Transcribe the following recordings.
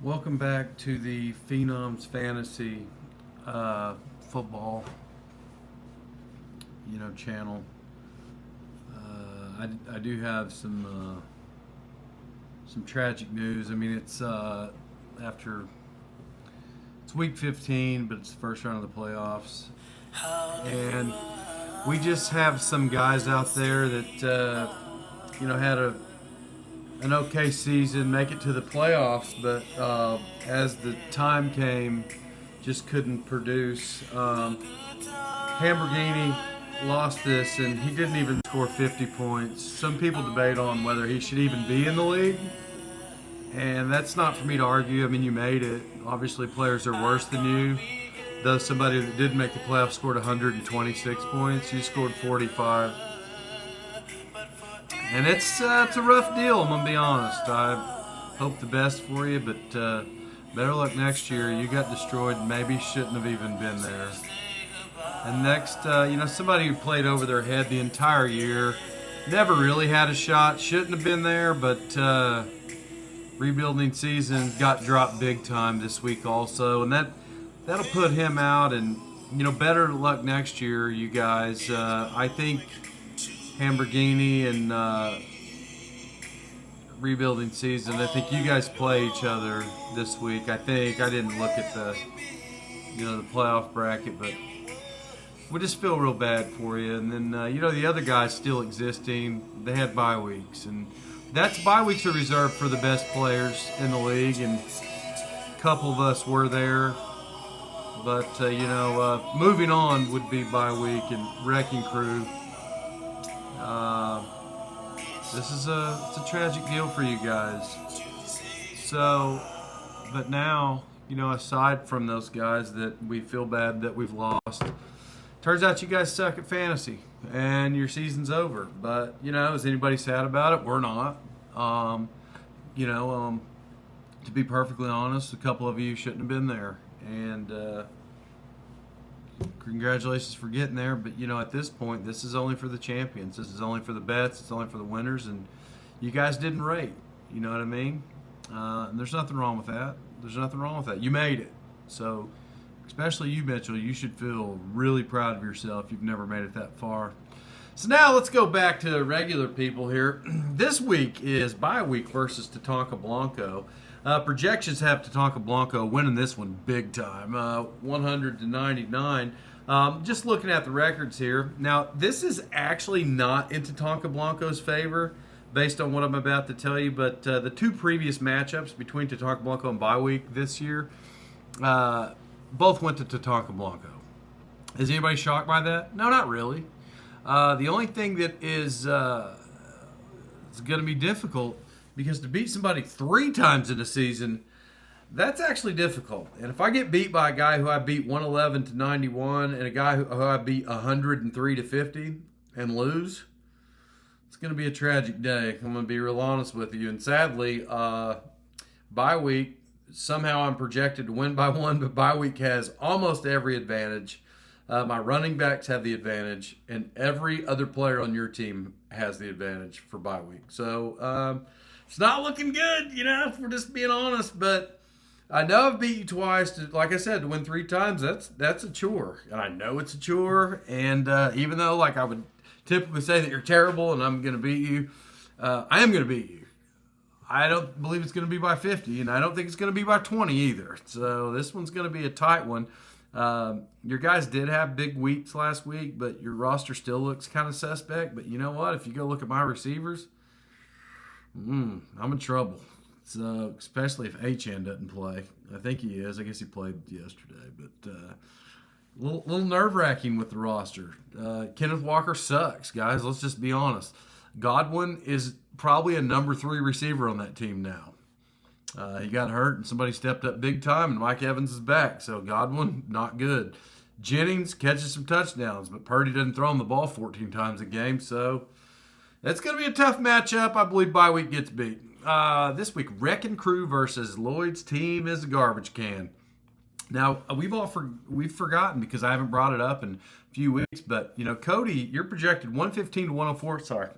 Welcome back to the Phenoms Fantasy Football, channel. I do have some tragic news. I mean, it's after it's week 15, but it's the first round of the playoffs, and we just have some guys out there that had an okay season, make it to the playoffs, but as the time came, just couldn't produce. Hamburgini lost this, and he didn't even score 50 points. Some people debate on whether he should even be in the league, and that's not for me to argue. I mean, you made it. Obviously, players are worse than you. Though somebody that did make the playoffs scored 126 points, you scored 45. And it's a rough deal, I'm going to be honest. I hope the best for you, but better luck next year. You got destroyed, maybe shouldn't have even been there. And next, somebody who played over their head the entire year, never really had a shot, shouldn't have been there, but rebuilding season got dropped big time this week also. And that'll put him out, and, better luck next year, you guys. I think Hamburgini and rebuilding season. I think you guys play each other this week. I didn't look at the playoff bracket, but we just feel real bad for you. And then the other guys still existing. They had bye weeks, and bye weeks are reserved for the best players in the league, and a couple of us were there. But moving on would be bye week and wrecking crew. This is it's a tragic deal for you guys. So, but now, aside from those guys that we feel bad that we've lost, turns out you guys suck at fantasy and your season's over. But, is anybody sad about it? We're not. To be perfectly honest, a couple of you shouldn't have been there. And, congratulations for getting there, but at this point, this is only for the champions. This is only for the bets. It's only for the winners, and you guys didn't rate. You know what I mean? And there's nothing wrong with that. There's nothing wrong with that. You made it. So, especially you, Mitchell, you should feel really proud of yourself. You've never made it that far. So now let's go back to regular people here. This week is bye week versus Tatanka Blanco. Projections have Tatanka Blanco winning this one big time, 100-99. Just looking at the records here. Now, this is actually not in Tatanka Blanco's favor based on what I'm about to tell you, but the two previous matchups between Tatanka Blanco and bye week this year both went to Tatanka Blanco. Is anybody shocked by that? No, not really. The only thing that is going to be difficult, because to beat somebody 3 times in a season, that's actually difficult. And if I get beat by a guy who I beat 111-91 and a guy who I beat 103-50 and lose, it's going to be a tragic day. I'm going to be real honest with you. And sadly, bye week, somehow I'm projected to win by 1, but bye week has almost every advantage. My running backs have the advantage, and every other player on your team has the advantage for bye week. So it's not looking good, if we're just being honest. But I know I've beat you twice. Like I said, to win 3 times, that's a chore. And I know it's a chore. And even though, I would typically say that you're terrible and I'm going to beat you, I am going to beat you. I don't believe it's going to be by 50, and I don't think it's going to be by 20 either. So this one's going to be a tight one. Your guys did have big weeks last week, but your roster still looks kind of suspect. But you know what? If you go look at my receivers, I'm in trouble. So, especially if HN doesn't play. I think he is. I guess he played yesterday. But a little nerve-wracking with the roster. Kenneth Walker sucks, guys. Let's just be honest. Godwin is probably a number 3 receiver on that team now. He got hurt, and somebody stepped up big time, and Mike Evans is back. So Godwin, not good. Jennings catches some touchdowns, but Purdy doesn't throw him the ball 14 times a game. So it's going to be a tough matchup. I believe bye week gets beat. This week, Wrecking Crew versus Lloyd's team is a garbage can. Now, we've forgotten because I haven't brought it up in a few weeks, but, Cody, you're projected 115-104. Sorry.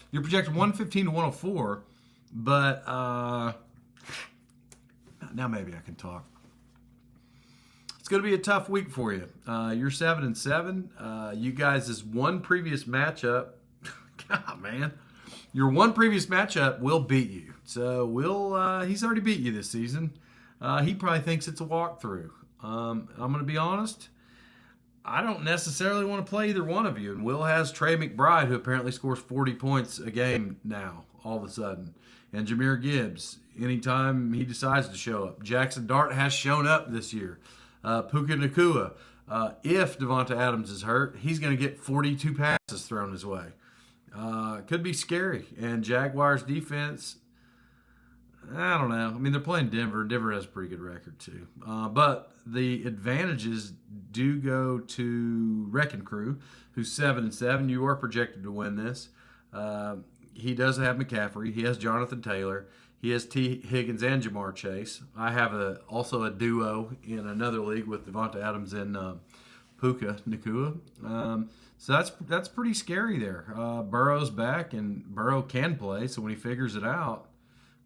You're projected 115-104, but Now maybe I can talk. It's going to be a tough week for you. You're 7-7. You guys' one previous matchup, God, man, your one previous matchup will beat you. So he's already beat you this season. He probably thinks it's a walkthrough. I'm going to be honest. I don't necessarily want to play either one of you. And Will has Trey McBride, who apparently scores 40 points a game now, all of a sudden. And Jahmyr Gibbs, anytime he decides to show up. Jackson Dart has shown up this year. Puka Nacua, if Devonta Adams is hurt, he's going to get 42 passes thrown his way. Could be scary. And Jaguars defense, I don't know. I mean, they're playing Denver. Denver has a pretty good record, too. But the advantages do go to Wrecking Crew, who's 7-7. You are projected to win this. He does have McCaffrey. He has Jonathan Taylor. He has T. Higgins and Jamar Chase. I have also a duo in another league with Devonta Adams and Puka Nacua. So that's pretty scary there. Burrow's back, and Burrow can play, so when he figures it out,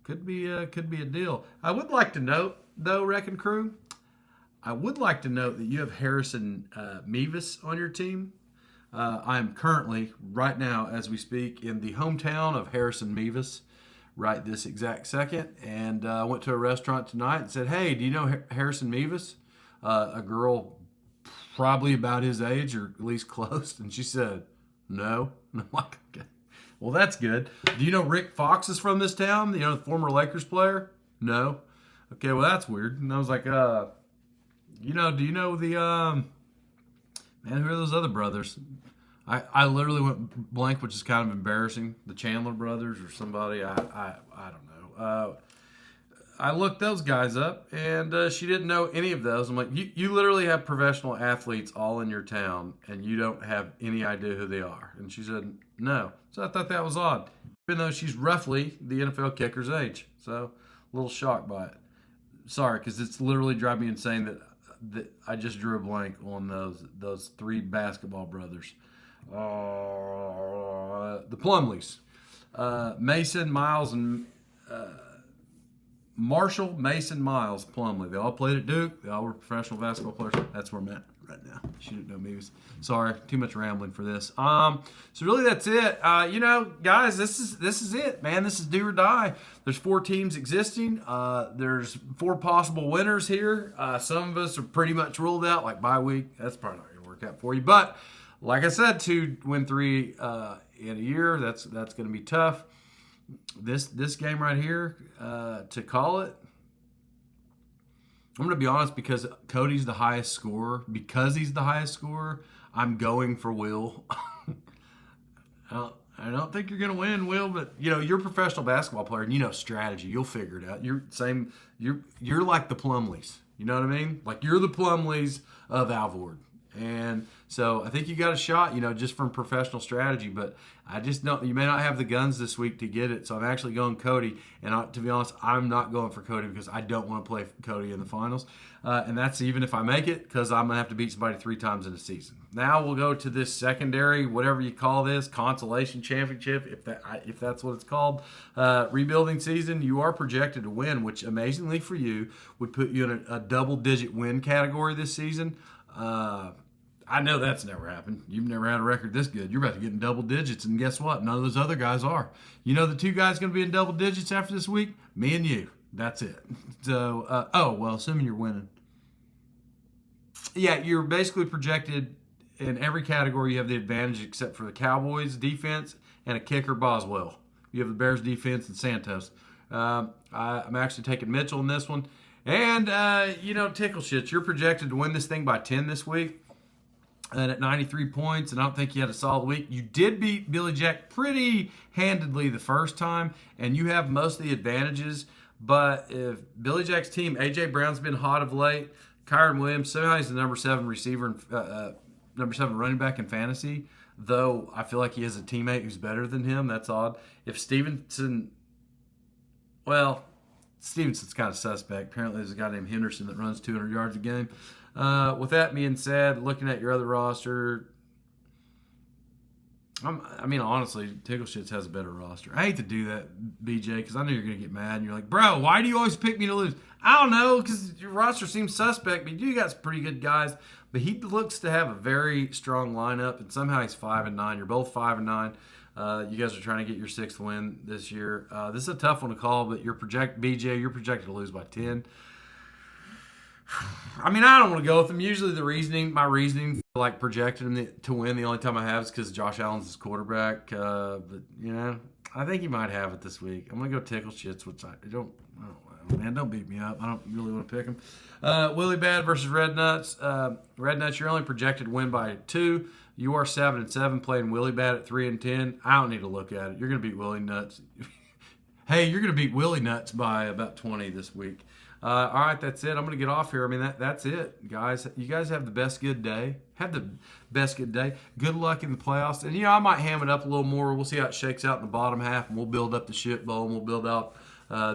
could be a deal. I would like to note, though, Wrecking Crew, I would like to note that you have Harrison Mevis on your team. I am currently, right now, as we speak, in the hometown of Harrison Mevis, right this exact second. And I went to a restaurant tonight and said, hey, do you know Harrison Mevis? A girl probably about his age, or at least close. And she said, no. And I'm like, okay. Well, that's good. Do you know Rick Fox is from this town? You know, the former Lakers player? No. Okay, well, that's weird. And I was like, do you know the, man, who are those other brothers? I literally went blank, which is kind of embarrassing. The Chandler brothers or somebody. I don't know. I looked those guys up, and she didn't know any of those. I'm like, you literally have professional athletes all in your town, and you don't have any idea who they are. And she said, no. So I thought that was odd, even though she's roughly the NFL kicker's age. So a little shocked by it. Sorry, because it's literally driving me insane that I just drew a blank on those three basketball brothers. The Plumleys. Mason, Miles, and Marshall, Mason, Miles, Plumlee. They all played at Duke. They all were professional basketball players. That's where I'm at right now. She didn't know me. Sorry, too much rambling for this. So really that's it. Guys, this is it, man. This is do or die. There's 4 teams existing. There's 4 possible winners here. Some of us are pretty much ruled out, like bye week. That's probably not going to work out for you. But like I said, 2 win 3 in a year. That's going to be tough. This game right here, to call it, I'm going to be honest, because Cody's the highest scorer. Because he's the highest scorer, I'm going for Will. I don't think you're going to win, Will, but you're a professional basketball player and you know strategy. You'll figure it out. You're like the Plumleys. You know what I mean? Like you're the Plumleys of Alvord. And so I think you got a shot, just from professional strategy. But I just don't. You may not have the guns this week to get it. So I'm actually going Cody. And to be honest, I'm not going for Cody because I don't want to play Cody in the finals. And that's even if I make it, because I'm going to have to beat somebody 3 times in a season. Now we'll go to this secondary, whatever you call this, consolation championship, if that's what it's called, rebuilding season. You are projected to win, which amazingly for you would put you in a double-digit win category this season. I know that's never happened. You've never had a record this good. You're about to get in double digits, and guess what? None of those other guys are. You know the 2 guys going to be in double digits after this week? Me and you. That's it. So, assuming you're winning. Yeah, you're basically projected in every category. You have the advantage except for the Cowboys defense and a kicker, Boswell. You have the Bears defense and Santos. I'm actually taking Mitchell in this one. And, tickle shits, you're projected to win this thing by 10 this week. And at 93 points, and I don't think you had a solid week. You did beat Billy Jack pretty handedly the first time, and you have most of the advantages. But if Billy Jack's team, A.J. Brown's been hot of late, Kyron Williams, somehow he's the number 7 receiver, and number 7 running back in fantasy, though I feel like he has a teammate who's better than him. That's odd. If Stevenson's kind of suspect. Apparently there's a guy named Henderson that runs 200 yards a game. With that being said, looking at your other roster, honestly, Tickle Shits has a better roster. I hate to do that, BJ, because I know you're going to get mad. And you're like, bro, why do you always pick me to lose? I don't know, because your roster seems suspect, but you got some pretty good guys. But he looks to have a very strong lineup, and somehow he's 5-9. You're both 5-9. You guys are trying to get your 6th win this year. This is a tough one to call, but you're BJ, you're projected to lose by 10. I mean, I don't want to go with him. Usually my reasoning for like projecting him to win the only time I have is because Josh Allen's his quarterback. But, I think he might have it this week. I'm going to go tickle shits, which I don't know, man. Don't beat me up. I don't really want to pick him. Willie Bad versus Red Nuts. Red Nuts, you're only projected to win by 2. You are 7-7 playing Willie Bad at 3-10. I don't need to look at it. You're going to beat Willie Nuts. Hey, you're going to beat Willie Nuts by about 20 this week. All right, that's it. I'm going to get off here. I mean, that's it, guys. You guys have the best good day. Have the best good day. Good luck in the playoffs. And, I might ham it up a little more. We'll see how it shakes out in the bottom half, and we'll build up the shit bowl, and we'll build out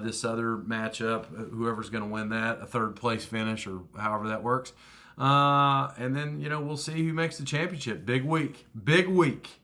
this other matchup, whoever's going to win that, a third-place finish or however that works. And then, we'll see who makes the championship. Big week. Big week.